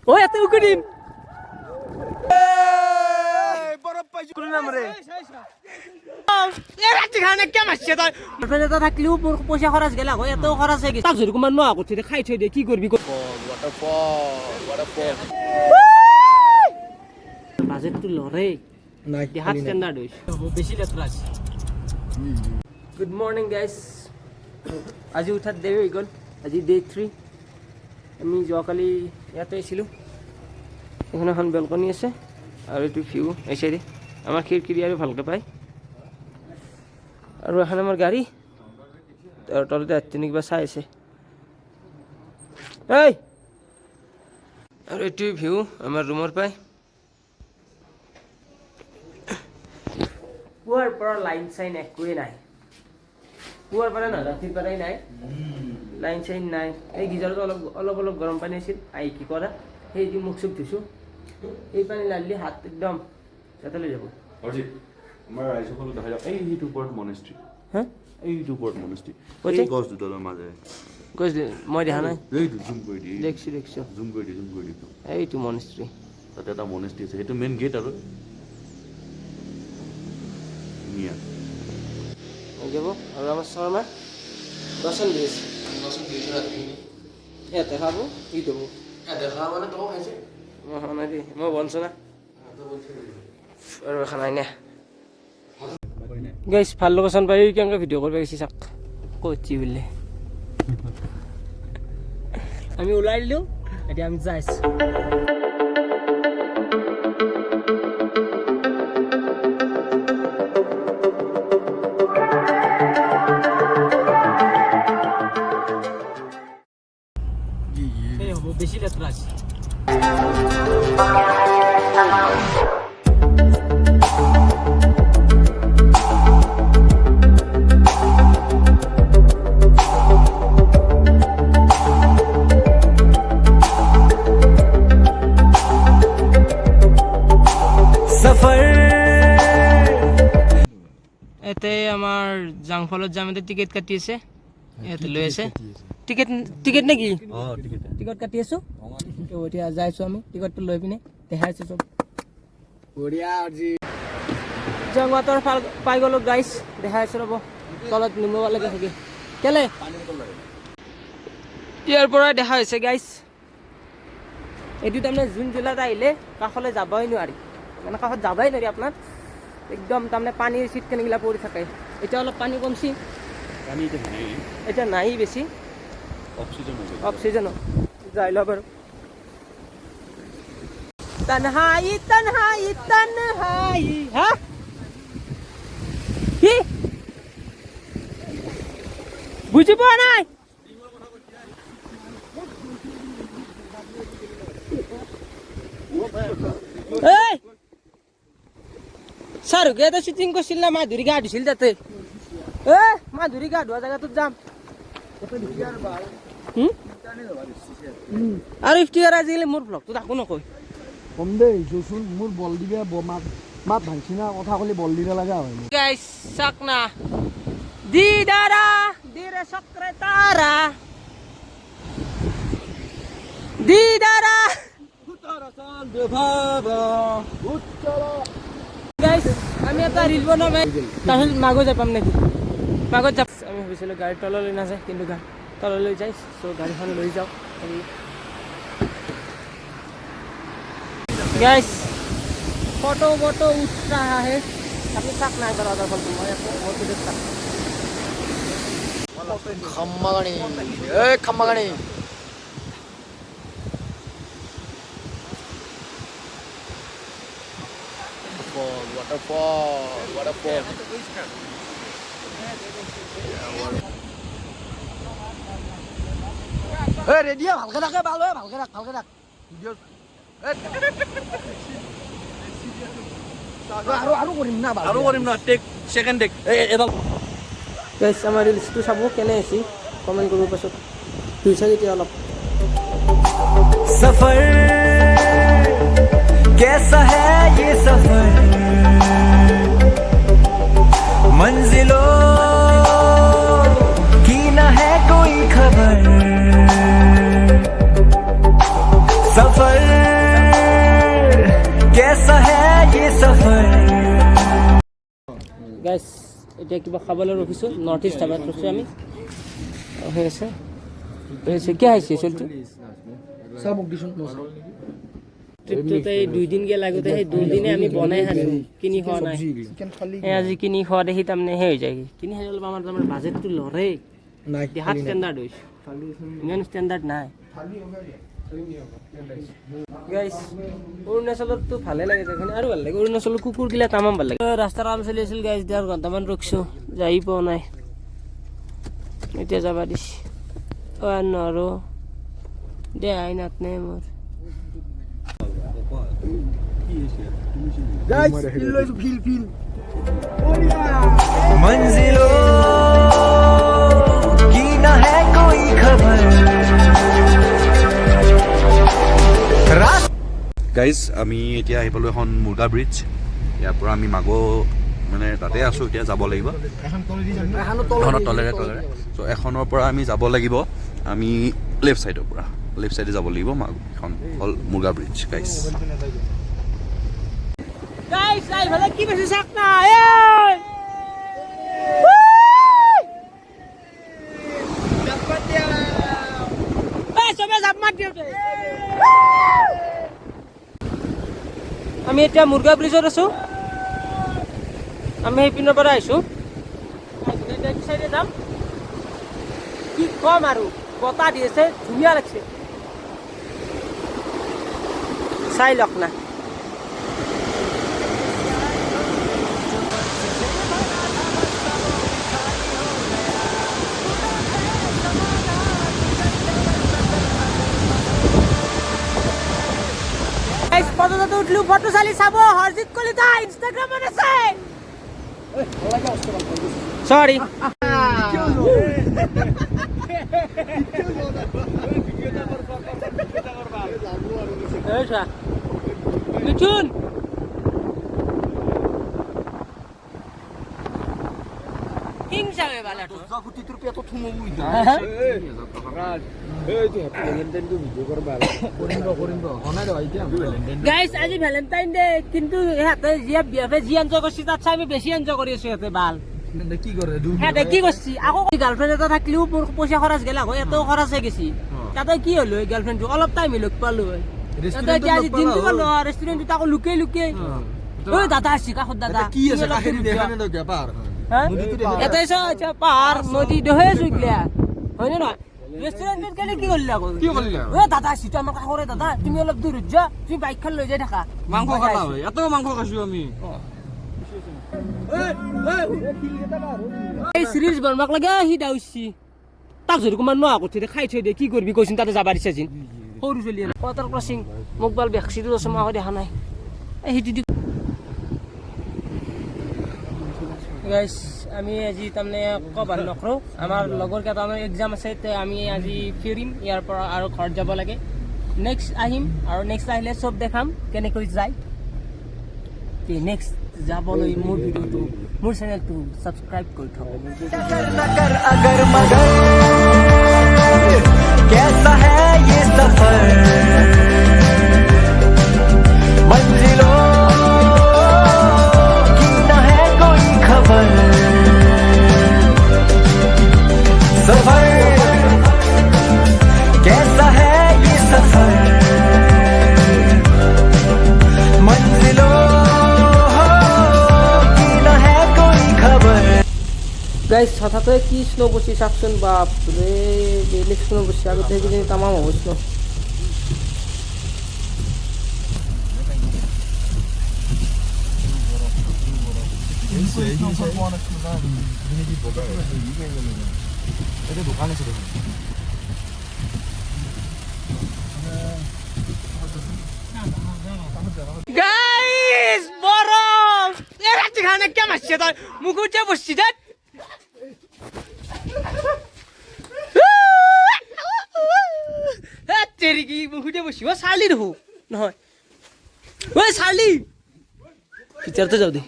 ওই এত উকুদিম বরফ পাইছো কোন নামরে এ রাতি খানে কেম আসছে তই এটা থাকলিও পয়সা খরচ গেলা হয় এত খরচ হয়ে গেছে তাক যদি কোন নোয়া করতে খাই থই দে কি করবি ওয়াটারফল বাজেট তো লরে নাই হাত স্ট্যান্ডার্ড হইছে বেশি লেত্রা আছে গুড মর্নিং গাইস আজি উঠাত দেৰি হৈ গ'ল আজি ডে 3 আমি যোৱাকালি ইয়াতে আছিলোঁ এখানে এখন বেলকনি আছে আৰু এইটো ভিউ এই চাইডে আমাৰ খিৰিকী আৰু ভালকৈ পায় আৰু এখন আমাৰ গাড়ী তাৰ তলতে আত্মীয় কিবা চাই আছে এই আৰু এইটো ভিউ আমাৰ ৰুমৰ পায় পুৱাৰ পৰা লাইন চাইন একোৱেই নাই পুৱাৰ পৰা না ৰাতিৰ পৰাই নাই লাইন চাইন নাই এই গিজাৰটো অলপ গৰম পানী আছিল আহি কি কৰা সেই দি মুখ চুখ ধুইছোঁ এই পানী লালিলে হাত একদম যাতে লৈ যাব অজিত আমাৰ ৰাইজসকলক দেখা যাওক এইটো ওপৰত মনেষ্ট্ৰী হা এইটো ওপৰত মনেষ্ট্ৰী ক'তে? এই গছ দুডালৰ মাজেৰে গছ মই দেখা নাই এইটো জুম কৰি দি দেখিছোঁ জুম কৰি দি এইটো মনেষ্ট্ৰী তাতে এটা মনেষ্ট্ৰী আছে সেইটো মেইন গেট আৰু ধুনীয়া হৈ যাব আৰু আমাৰ শৰ্মা দৰ্শন দি আছে ইয়াতে খাব কি দেব মই খোৱা নাই দেই মই বনছোঁ না আৰু খানাই নে গাইছ ভাল লোকেশ্যন পাই কেনেকৈ ভিডিঅ' কৰিব গৈছে চাক কচি বোলে আমি ওলাই দিলোঁ এতিয়া আমি যাই আছোঁ বেশি লেত্রা আছে এতে আমাৰ জাংফলত যাম এতে টিকেট কাটি আছে ইয়াতে লৈ আছে টিকেট নেকি টিকট কাটি আছো এতিয়া যাইছো আমি টিকটটো লৈ পিনে দেখাইছো চব বঢ়িয়া আজি জংৱাতৰ পাই গ'লো গাইছ দেখাইছো ৰ'ব তলত নিমব লাগে থাকি কেলে ইয়াৰ পৰা দেখা হৈছে গাইছ এইটো তাৰমানে জুন জুলাইত আহিলে কাষলৈ যাবই নোৱাৰি মানে কাষত যাবই নোৱাৰি আপোনাৰ একদম তাৰমানে পানীৰ চিট কেনেগিলা পৰি থাকে এতিয়া অলপ পানী কমছি এতিয়া নাই বেছি অক্সিজেন যাই লওঁ বাৰু তনহাই হা কি বুজি পোৱা নাই এই শাহৰুখে এটা শ্বুটিং কৰিছিল না মাধুৰী গা ধুইছিল তাতে মাধুৰী গা ধোৱা জেগাটোত যাম আৰু ইফতিকাৰ আজিকালি মোৰ ব্লগটো তাকো নকয় কম দেই জোচোন মোৰ বল দিবে মাত ভাঙছি না কথা কলি বল দিবে লাগা হয় guys sakna didara dire sekretara didara utara sande baba utara guys আমি এটা রিল বনাম তাহলে মাগো যাই পাম নাকি মাগো যাব আমি ভাবিছিলো গাড়ী তললৈ নাযায় কিন্তু তললৈ যাই সো গাড়ীখন লৈ যাও गाइस फोटो उठ रहा है अपने साथ ना करो अदर फोटो मैं फोटो देखता खम्मागणी ए खम्मागणी waterfall ए रेडिया ভালকে রাখ ভালকে রাখ ভিডিও আৰু কৰিম না টেক সেকেন্ড টেক এডাল गाइस আমাৰ ৰিলছটো চাব কেনে আছে কমেন্ট কৰিব পাছত দুইছা যেতিয়া অলপ सफर कैसा है ये सफर मंजिलों की न है कोई खबर सफर कैसा है ये सफर গাইছ এতিয়া কিবা খাবলৈ ৰখিছোঁ নৰ্থ ইষ্ট ধাবাত ৰখিছোঁ আমি হৈ আছে কি আহিছে চলটো চাহ মোক দিচোন ট্ৰিপটোতে 2 দিন গেল আগতে সেই 2 দিনে আমি বনাই খাইছোঁ কিনি খোৱা নাই আজি কিনি খোৱা দেখি তাৰমানে সেই হৈ যায় কিনি খাই অলপ আমাৰ তাৰমানে বাজেটটো লৰে নাই দেহাত ষ্টেণ্ডাৰ্ড হৈছে ইমান ষ্টেণ্ডাৰ্ড নাই গাইছ অৰুণাচলততো ভালে লাগে দেখোন আৰু ভাল লাগে অৰুণাচলৰ কুকুৰগিলা তামাম ভাল লাগে ৰাস্তাৰ কাম চলি আছিল গাইছ 1.5 ঘণ্টামান ৰখিছোঁ যাই পোৱা নাই এতিয়া যাবা দিছে নোৱাৰো দে আইনাত নে মোৰ গাইস ফিল লইছো ফিল मंजिलों की न है कोई खबर গাইজ আমি এতিয়া আহি পালোঁ এখন মুৰ্গা ব্ৰিজ ইয়াৰ পৰা আমি মাগো মানে তাতে আছোঁ এতিয়া যাব লাগিব এখনৰ তলেৰে চ' এখনৰ পৰা আমি যাব লাগিব আমি লেফ্ট চাইডে যাব লাগিব মাগো এখন হ'ল মুৰ্গা ব্ৰিজ গাইজ গাইছ আই ভালে কি বেছি চাক না আমি এতিয়া মুৰ্গা ব্ৰিজত আছোঁ আমি সেইপিনৰ পৰা আহিছোঁ চাইডে যাম কি কম আৰু বতাহ দি আছে ধুনীয়া লাগছে চাই লওক না পদতে উঠলো ফটো চালি চাব হৰজিত কলিতা ইনষ্টাগ্ৰামত আছে সরি মিঠুন কিং যাবে বালা তো জাগুতি তোর পেটো থুমো বুই গাইস আজি ভ্যালেন্টাইন ডে কিন্তু হাতে জিয়া বিয়াফে জি এনজয় করছি তার চাই আমি বেশি এনজয় কৰি আছো হাতে বাল কি করে হাতে কি করছি আকৌ গার্লফ্রেন্ড এটা থাকলেও পয়সা খরচ গেল আকৌ এত খরচ হয়ে গেছি তাতে কি হলো গার্লফ্রেন্ড অলপ টাইম লগ পালো তাতে আজি দিনটো পালো রেস্টুরেন্ট তাকো লুকে লুকে ওই দাদা আসি কাখত দাদা কি আছে কাহিনী দেখানে তো ব্যাপার এটাই আচ্ছা পাহাড় নদী দহে চুইকলিয়া হয় না রেস্টুরেন্টত গেলে কি করলি আকৌ কি করলি ও দাদা আসি তো আমার কাকরে দাদা তুমি অলপ দূর যা তুমি বাইক খান লৈ যাই থাকা মাংস খালা হয় এত মাংস খাইছো আমি এই সিরিজ বনবাক লাগে হি দাউছি তাক যদি কোমান নোৱা কঠি খাই থৈ দে কি কৰবি কইছিন তাতে যাবা দিছে জিন সৰু চলি ওয়াটার ক্রসিং মোবাইল ভ্যাকসিটো সময় দেখা নাই এই হিটি গাইস আমি আজি তাৰমানে কভাৰ নকৰো আমাৰ লগৰ কেইটা আমাৰ এক্সাম আছে তে আমি আজি ফিৰিম ইয়াৰ পৰা আৰু ঘৰত যাব লাগে নেক্সট আহিম আৰু নেক্সট আহিলে সব দেখাম কেনেকৈ যায় তে নেক্সট যাবলৈ মোৰ ভিডিওটো মোৰ চেনেলটো সাবস্ক্ৰাইব কৰি থওক कर अगर मगर कैसा है ये सफर मंजिलों की न है कोई खबर सफर कैसा है ये सफर मंजिलों की न है कोई खबर গাইস হঠাৎ কি স্নো বসি চাকচোন বাপরে বেলেগ স্নো বসি আগতে কিজানি তামাম হ'ব স্নো দোকান আছে গাইস বরফ এ রাতে খানে কেমন আছে তোর মুকুটে বসছি দেখ তেরি কি মুকুটে বসছি ও শালি রহু নহয় ওই শালি পিচারতে যাও দে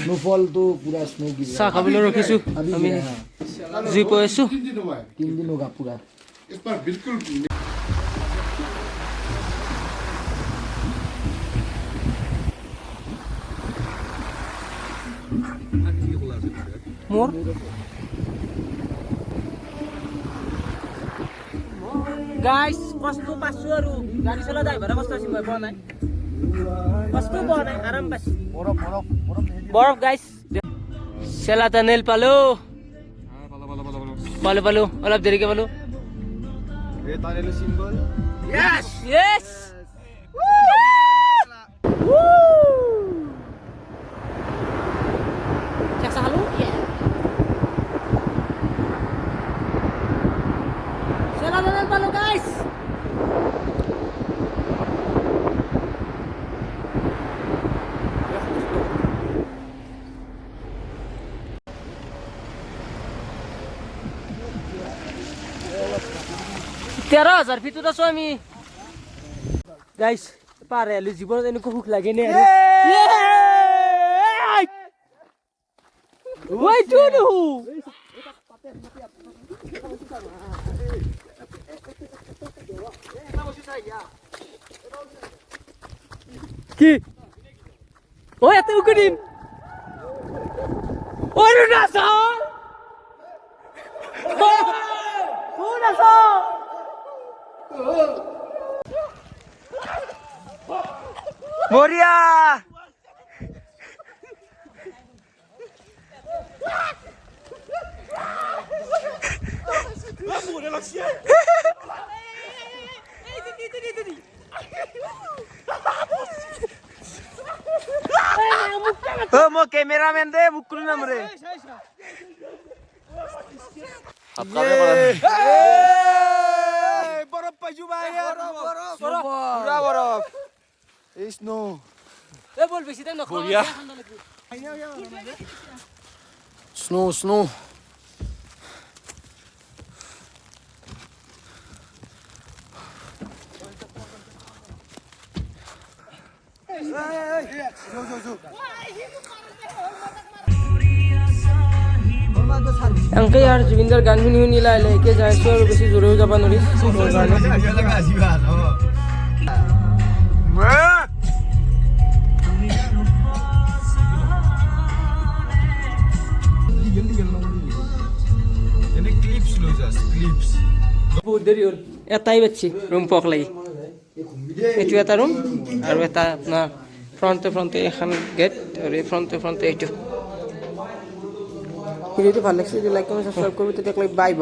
স্নোফল তো পুরা স্নো গিরি চাহ খাবলৈ ৰখিছো আমি জুই পৈ আছো 3 दिन होगा पूरा মোৰ গাইছ কষ্ট পাইছো আৰু গাড়ী চলা ড্ৰাইভাৰে কষ্ট পাইছে মই পোৱা নাই কষ্ট পোৱা নাই আৰাম পাইছো বৰফ গাইছ চেলা টানেল পালো পালো অলপ দেৰিকে পালো Yes! Cek sa halo? Yeah. Sila na lang palo guys! তেরো হাজার ভিতৰত আছো আমি গাইস পাৰে আলু জীৱনত এনেকুৱা সুখ লাগে নে ওই টুনু কি ওই এত উকুদিম ওই Runa's Runa's Moria! Mo cameraman de mukul namre. Borof paju bhai pura borof. Snow. এ বল বেশি টাইম না বঢ়িয়া। Snow. अंके यार जुबिंदर गान শুনি লাইলে একে যাইছো আৰু বেছি জোৰেও যাব নোৱাৰি বহুত দেৰি হ'ল এটাই বাচ্ছি ৰুম পক লাগি এইটো এটা ৰুম আৰু এটা আপোনাৰ ফ্ৰণ্টে এখন গেট আৰু এই ফ্ৰণ্টে এইটো ভিডিঅ'টো ভাল লাগিছে যদি লাইক কমেণ্ট সাবস্ক্ৰাইব কৰিব তেতিয়া বাই বাই